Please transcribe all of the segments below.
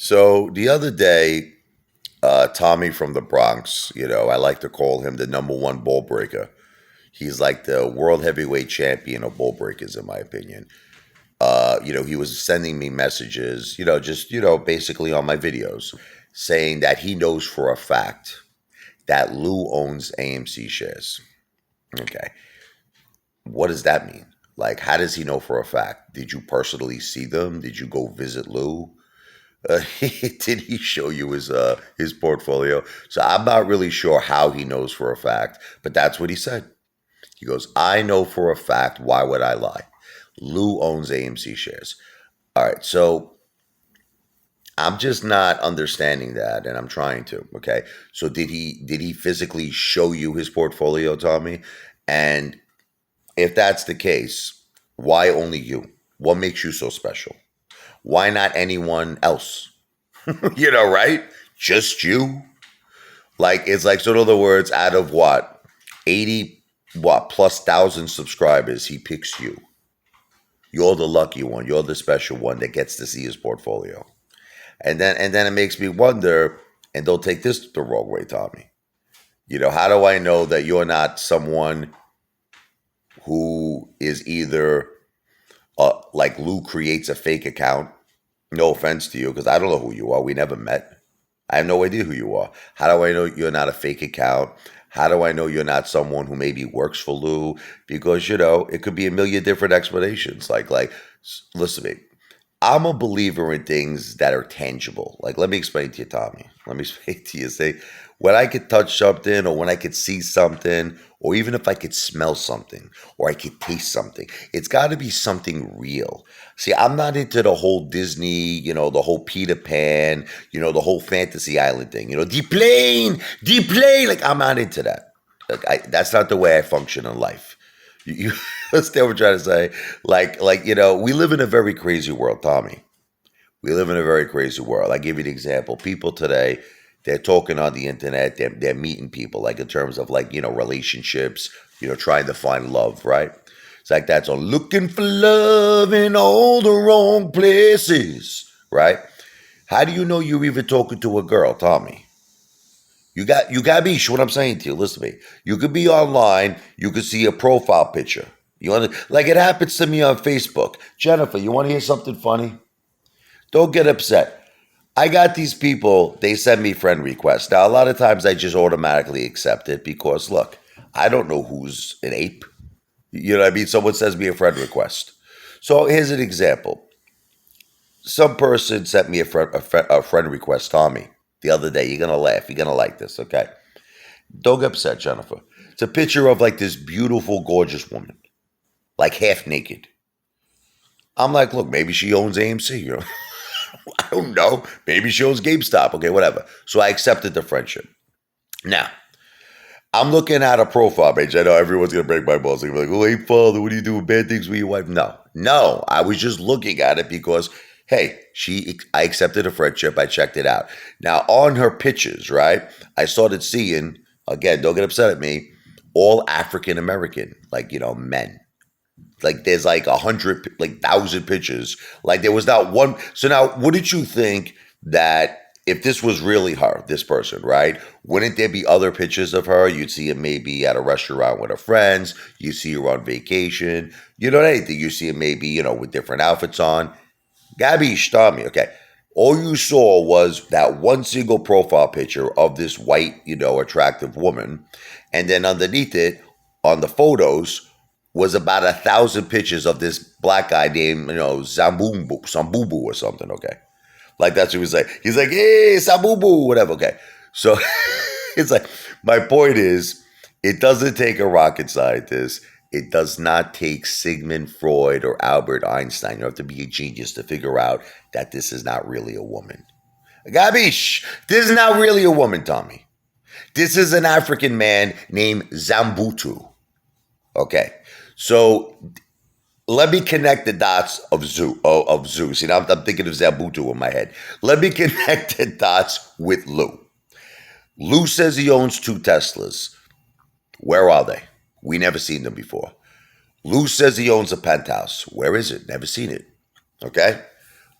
So the other day, Tommy from the Bronx, I like to call him the number one bull breaker. He's like the world heavyweight champion of bull breakers, in my opinion. He was sending me messages, just, basically on my videos, saying that he knows for a fact that Lou owns AMC shares. Okay. What does that mean? Like, how does he know for a fact? Did you personally see them? Did you go visit Lou? Did he show you his portfolio? So I'm not really sure how he knows for a fact, but that's what he said. He goes, "I know for a fact. Why would I lie? Lou owns AMC shares." All right, so I'm just not understanding that, and I'm trying to. Okay, so did he physically show you his portfolio, Tommy? And if that's the case, why only you? What makes you so special? Why not anyone else? Right? Just you? Like, it's like, so in other words, out of what? 80, what, plus thousand subscribers, he picks you. You're the lucky one. You're the special one that gets to see his portfolio. And then it makes me wonder, and don't take this the wrong way, Tommy. How do I know that you're not someone who is either like Lou creates a fake account? No offense to you, because I don't know who you are. We never met. I have no idea who you are. How do I know you're not a fake account? How do I know you're not someone who maybe works for Lou? Because, it could be a million different explanations. Listen to me. I'm a believer in things that are tangible. Like, let me explain to you, Tommy. Let me explain to you. Say, when I could touch something, or when I could see something, or even if I could smell something, or I could taste something, it's got to be something real. See, I'm not into the whole Disney, the whole Peter Pan, the whole Fantasy Island thing. De-plane. Like, I'm not into that. That's not the way I function in life. You understand what I'm trying to say? We live in a very crazy world, Tommy. We live in a very crazy world. I give you an example. People today, they're talking on the internet. They're meeting people, like, in terms of, like, relationships, trying to find love, right? It's like that's on looking for love in all the wrong places, right? How do you know you're even talking to a girl, Tommy? You got to be sure what I'm saying to you. Listen to me. You could be online. You could see a profile picture. Like it happens to me on Facebook. Jennifer, you want to hear something funny? Don't get upset. I got these people. They send me friend requests. Now, a lot of times I just automatically accept it because, look, I don't know who's an ape. You know what I mean? Someone sends me a friend request. So here's an example. Some person sent me a friend request, Tommy, the other day. You're going to laugh. You're going to like this, okay? Don't get upset, Jennifer. It's a picture of, like, this beautiful, gorgeous woman, like half naked. I'm like, look, maybe she owns AMC, I don't know. Maybe she owns GameStop. Okay, whatever. So I accepted the friendship. Now, I'm looking at a profile page. I know everyone's going to break my balls. They're going to be like, oh, hey, father, what do you do with bad things with your wife? No. I was just looking at it because, hey, I accepted a friendship. I checked it out. Now, on her pictures, right, I started seeing, again, don't get upset at me, all African American, like, men. Like, there's like 100, like 1,000 pictures. Like, there was not one. So now, wouldn't you think that if this was really her, this person, right? Wouldn't there be other pictures of her? You'd see her maybe at a restaurant with her friends. You see her on vacation. Anything. You see her maybe, with different outfits on. Gabby, stop me. Okay. All you saw was that one single profile picture of this white, attractive woman. And then underneath it, on the photos, was about 1,000 pictures of this black guy named, Sambubu or something, okay? Like, that's what he was like. He's like, hey, Sambubu, whatever, okay? So, it's like, my point is, it doesn't take a rocket scientist. It does not take Sigmund Freud or Albert Einstein. You have to be a genius to figure out that this is not really a woman. Gabish, this is not really a woman, Tommy. This is an African man named Zambutu. Okay, so let me connect the dots of Zeus. I'm thinking of Zambutu in my head. Let me connect the dots with Lou. Lou says he owns 2 Teslas. Where are they? We never seen them before. Lou says he owns a penthouse. Where is it? Never seen it. Okay?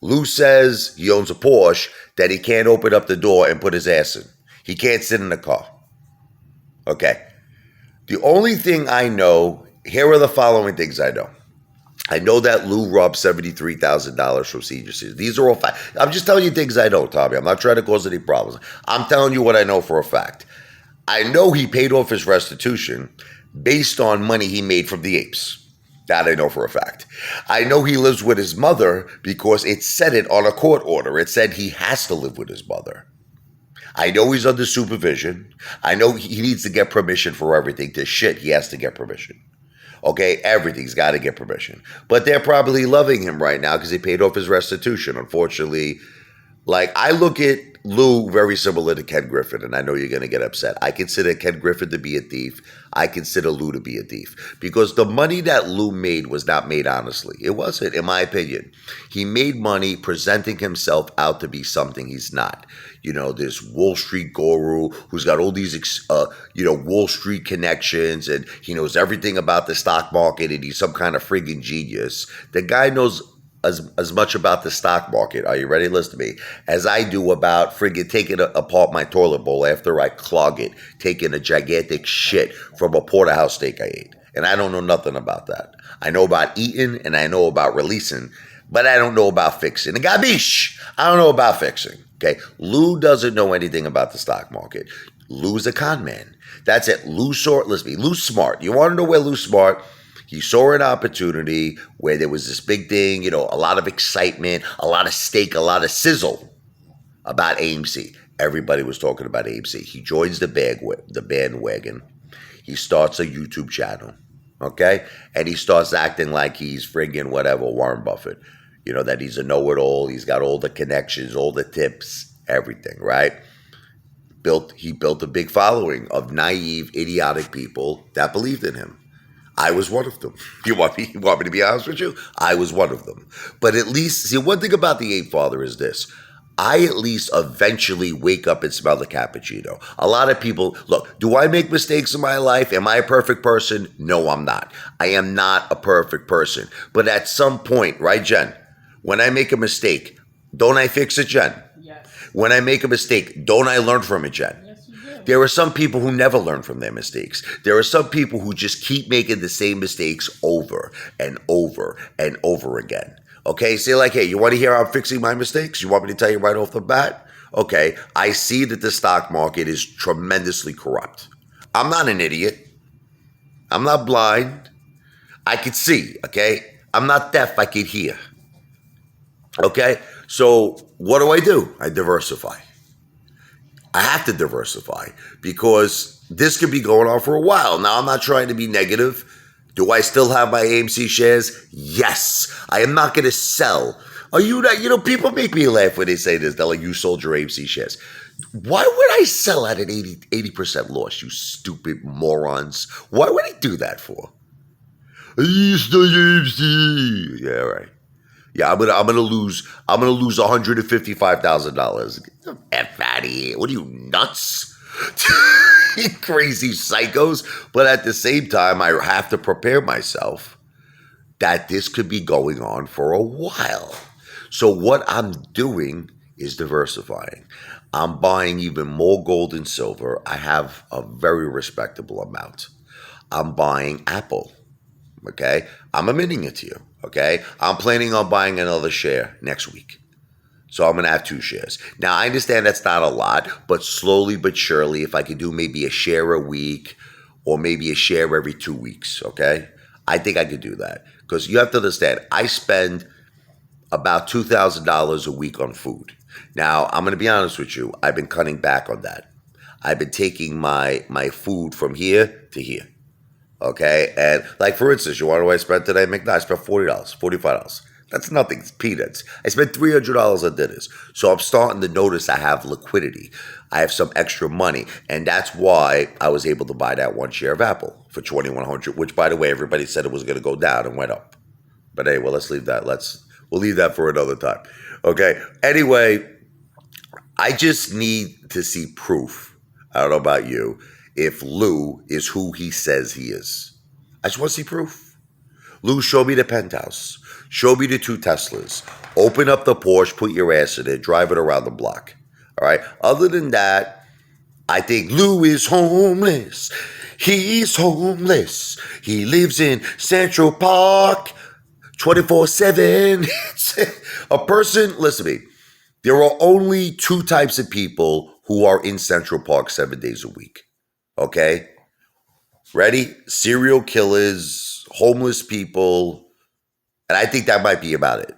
Lou says he owns a Porsche that he can't open up the door and put his ass in. He can't sit in the car. Okay. The only thing I know, here are the following things I know. I know that Lou robbed $73,000 from senior citizens. These are all facts. I'm just telling you things I know, Tommy. I'm not trying to cause any problems. I'm telling you what I know for a fact. I know he paid off his restitution based on money he made from the apes. That I know for a fact. I know he lives with his mother because it said it on a court order. It said he has to live with his mother. I know he's under supervision. I know he needs to get permission for everything. To shit, he has to get permission. Okay, everything's got to get permission. But they're probably loving him right now because he paid off his restitution. Unfortunately, like, I look at Lou very similar to Ken Griffin, and I know you're going to get upset. I consider Ken Griffin to be a thief. I consider Lou to be a thief because the money that Lou made was not made honestly. It wasn't, in my opinion. He made money presenting himself out to be something he's not. You know, this Wall Street guru who's got all these, Wall Street connections, and he knows everything about the stock market, and he's some kind of friggin' genius. The guy knows as much about the stock market, are you ready? Listen to me, as I do about friggin' taking apart my toilet bowl after I clog it, taking a gigantic shit from a porterhouse steak I ate. And I don't know nothing about that. I know about eating and I know about releasing, but I don't know about fixing. And gabish, I don't know about fixing. Okay, Lou doesn't know anything about the stock market. Lou's a con man. That's it. Lou's smart. You want to know where Lou's smart? He saw an opportunity where there was this big thing, a lot of excitement, a lot of stake, a lot of sizzle about AMC. Everybody was talking about AMC. He joins the bandwagon. He starts a YouTube channel, okay? And he starts acting like he's friggin' whatever, Warren Buffett. That he's a know-it-all. He's got all the connections, all the tips, everything, right? He built a big following of naive, idiotic people that believed in him. I was one of them. You want me to be honest with you? I was one of them. But at least, see, one thing about the Ape Father is this. I at least eventually wake up and smell the cappuccino. A lot of people, look, do I make mistakes in my life? Am I a perfect person? No, I'm not. I am not a perfect person. But at some point, right, Jen? When I make a mistake, don't I fix it, Jen? Yes. When I make a mistake, don't I learn from it, Jen? Yes, you do. There are some people who never learn from their mistakes. There are some people who just keep making the same mistakes over and over and over again. Okay, say like, hey, you want to hear how I'm fixing my mistakes? You want me to tell you right off the bat? Okay, I see that the stock market is tremendously corrupt. I'm not an idiot. I'm not blind. I could see, okay? I'm not deaf, I could hear. Okay, so what do? I diversify. I have to diversify because this could be going on for a while. Now, I'm not trying to be negative. Do I still have my AMC shares? Yes. I am not going to sell. Are you not? People make me laugh when they say this. They're like, you sold your AMC shares. Why would I sell at an 80% loss, you stupid morons? Why would I do that for? You stole your AMC. Yeah, right. Yeah, I'm gonna lose $155,000. F out of here. What are you, nuts? You crazy psychos. But at the same time, I have to prepare myself that this could be going on for a while. So what I'm doing is diversifying. I'm buying even more gold and silver. I have a very respectable amount. I'm buying Apple. Okay? I'm admitting it to you. Okay? I'm planning on buying another share next week. So I'm going to have 2 shares. Now, I understand that's not a lot, but slowly but surely, if I could do maybe a share a week or maybe a share every 2 weeks, okay? I think I could do that. Because you have to understand, I spend about $2,000 a week on food. Now, I'm going to be honest with you. I've been cutting back on that. I've been taking my food from here to here. Okay, and like for instance, you want to know what I spent today? I spent $40, $45. That's nothing. It's peanuts. I spent $300 on dinners. So I'm starting to notice I have liquidity. I have some extra money, and that's why I was able to buy that 1 share of Apple for $2,100. Which, by the way, everybody said it was going to go down and went up. But anyway, let's leave that. We'll leave that for another time. Okay. Anyway, I just need to see proof. I don't know about you. If Lou is who he says he is. I just want to see proof. Lou, show me the penthouse. Show me the two Teslas. Open up the Porsche, put your ass in it, drive it around the block. All right. Other than that, I think Lou is homeless. He's homeless. He lives in Central Park 24/7. A person, listen to me. There are only two types of people who are in Central Park 7 days a week. Okay? Ready? Serial killers, homeless people, and I think that might be about it.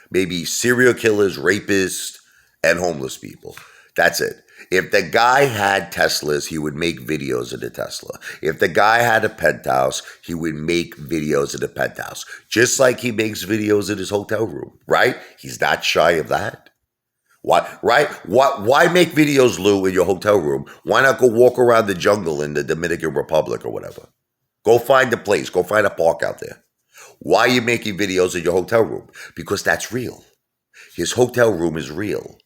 Maybe serial killers, rapists, and homeless people. That's it. If the guy had Teslas, he would make videos of the Tesla. If the guy had a penthouse, he would make videos of the penthouse. Just like he makes videos in his hotel room, right? He's not shy of that. Why, right? Why make videos, Lou, in your hotel room? Why not go walk around the jungle in the Dominican Republic or whatever? Go find a place. Go find a park out there. Why are you making videos in your hotel room? Because that's real. His hotel room is real.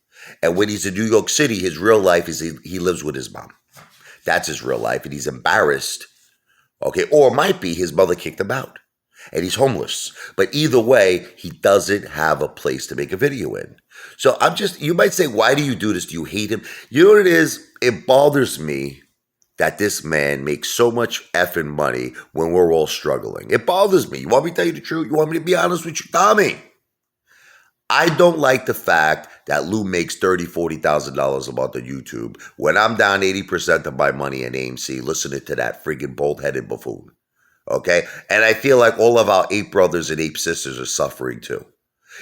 And when he's in New York City, his real life is he lives with his mom. That's his real life. And he's embarrassed. Okay. Or it might be his mother kicked him out and he's homeless. But either way, he doesn't have a place to make a video in. So you might say, why do you do this? Do you hate him? You know what it is? It bothers me that this man makes so much effing money when we're all struggling. It bothers me. You want me to tell you the truth? You want me to be honest with you? Tommy, I don't like the fact that Lou makes $30,000, $40,000 a month on YouTube when I'm down 80% of my money in AMC listening to that friggin' bald-headed buffoon. Okay? And I feel like all of our ape brothers and ape sisters are suffering too.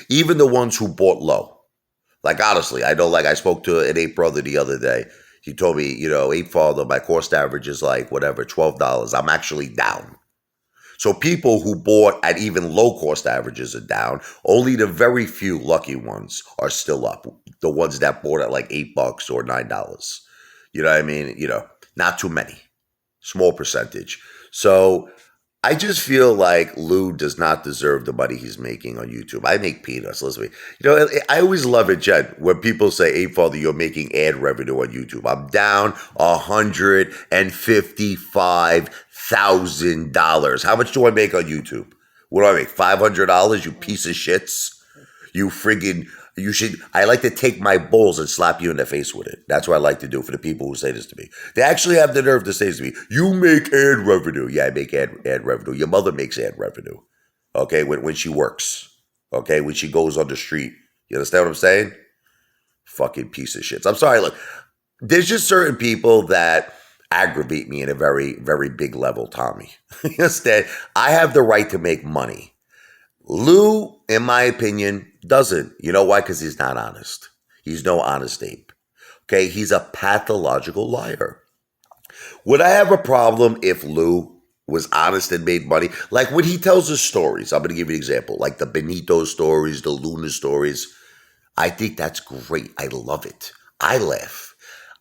Even the ones who bought low. Like, honestly, I know, like, I spoke to an ape brother the other day. He told me, ape father, my cost average is like, whatever, $12. I'm actually down. So people who bought at even low cost averages are down. Only the very few lucky ones are still up. The ones that bought at like $8 or $9. You know what I mean? Not too many. Small percentage. So I just feel like Lou does not deserve the money he's making on YouTube. I make peanuts. Listen to me. I always love it, Jen, when people say, "Hey, Father, you're making ad revenue on YouTube." I'm down $155,000. How much do I make on YouTube? What do I make? $500? You piece of shits. I like to take my balls and slap you in the face with it. That's what I like to do for the people who say this to me. They actually have the nerve to say this to me. You make ad revenue. Yeah, I make ad revenue. Your mother makes ad revenue. Okay, when she works. Okay, when she goes on the street. You understand what I'm saying? Fucking piece of shit. I'm sorry, look. There's just certain people that aggravate me in a very, very big level, Tommy. You understand? I have the right to make money. Lou, in my opinion, doesn't. You know why? Because he's not honest. He's no honest ape. Okay, he's a pathological liar. Would I have a problem if Lou was honest and made money? Like when he tells his stories, I'm going to give you an example, like the Benito stories, the Luna stories. I think that's great. I love it. I laugh.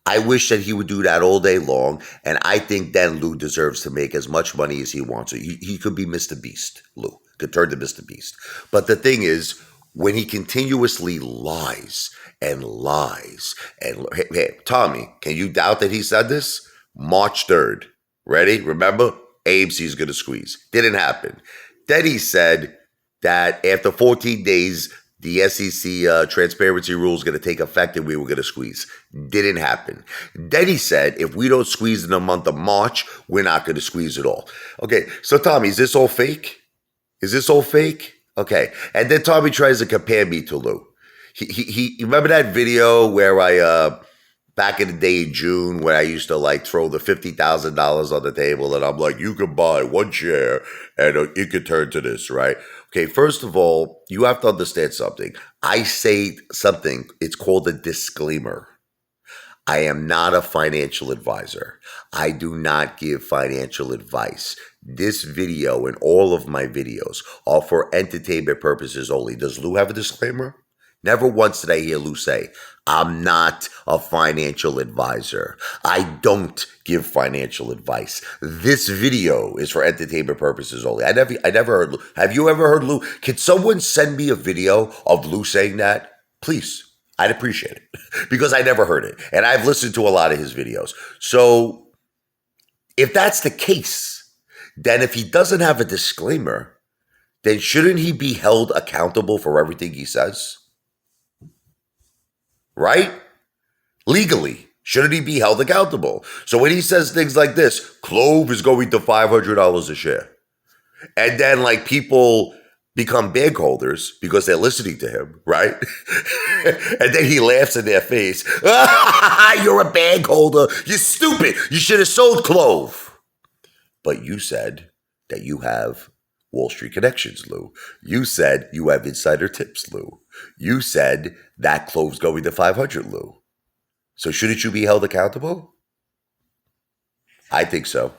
I wish that he would do that all day long, and I think then Lou deserves to make as much money as he wants. He could be Mr. Beast, Lou. Could turn to Mr. Beast. But the thing is, when he continuously lies and lies, and hey, Tommy, can you doubt that he said this? March 3rd. Ready? Remember? AMC is going to squeeze. Didn't happen. Then he said that after 14 days, the SEC transparency rule is going to take effect and we were going to squeeze. Didn't happen. Then he said, if we don't squeeze in the month of March, we're not going to squeeze at all. Okay, so Tommy, is this all fake? Is this all fake? Okay. And then Tommy tries to compare me to Lou. He remember that video where I back in the day in June where I used to like throw the $50,000 on the table and I'm like, you can buy one share and it could turn to this, right? Okay, first of all, you have to understand something. I say something, it's called a disclaimer. I am not a financial advisor. I do not give financial advice. This video and all of my videos are for entertainment purposes only. Does Lou have a disclaimer? Never once did I hear Lou say, I'm not a financial advisor. I don't give financial advice. This video is for entertainment purposes only. I never heard Lou. Have you ever heard Lou? Can someone send me a video of Lou saying that? Please. I'd appreciate it because I never heard it. And I've listened to a lot of his videos. So if that's the case, then if he doesn't have a disclaimer, then shouldn't he be held accountable for everything he says? Right? Legally, shouldn't he be held accountable? So when he says things like this, Clove is going to $500 a share, and then like people become bag holders because they're listening to him, right? And then he laughs in their face. You're a bag holder. You're stupid. You should have sold Clove. But you said that you have Wall Street connections, Lou. You said you have insider tips, Lou. You said that Clove's going to 500, Lou. So shouldn't you be held accountable? I think so.